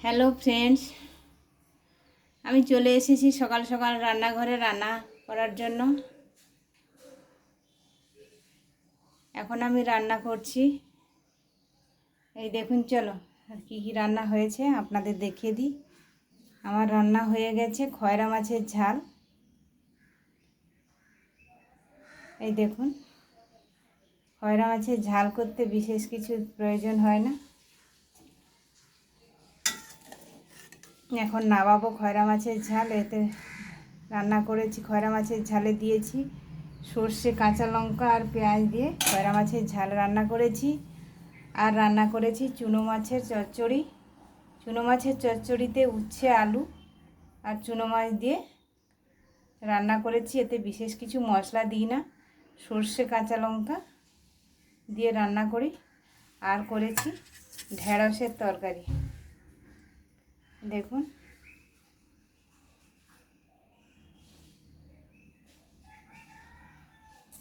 Hello friends, আমি চলে এসেছি সকাল সকাল রান্নাঘরে রান্না করার জন্য। এখন আমি রান্না করছি। এই দেখুন, চলো কী কী রান্না হয়েছে আপনাদের দেখিয়ে দিই। আমার রান্না হয়ে গেছে খয়রা মাছের ঝাল। এই দেখুন, খয়রা মাছের ঝাল করতে বিশেষ কিছু প্রয়োজন হয় না। এখন নামাবো খয়রা মাছের ঝাল। এতে রান্না করেছি, খয়রা মাছের ঝালে দিয়েছি সর্ষে, কাঁচা লঙ্কা আর পেঁয়াজ দিয়ে খয়রা মাছের ঝাল রান্না করেছি। আর রান্না করেছি চুনো মাছের চচ্চড়ি। চুনো মাছের চচ্চড়িতে উচ্ছে, আলু আর চুনো মাছ দিয়ে রান্না করেছি। এতে বিশেষ কিছু মশলা দিই না, সর্ষে, কাঁচা লঙ্কা দিয়ে রান্না করি। আর করেছি ঢেঁড়সের তরকারি। দেখুন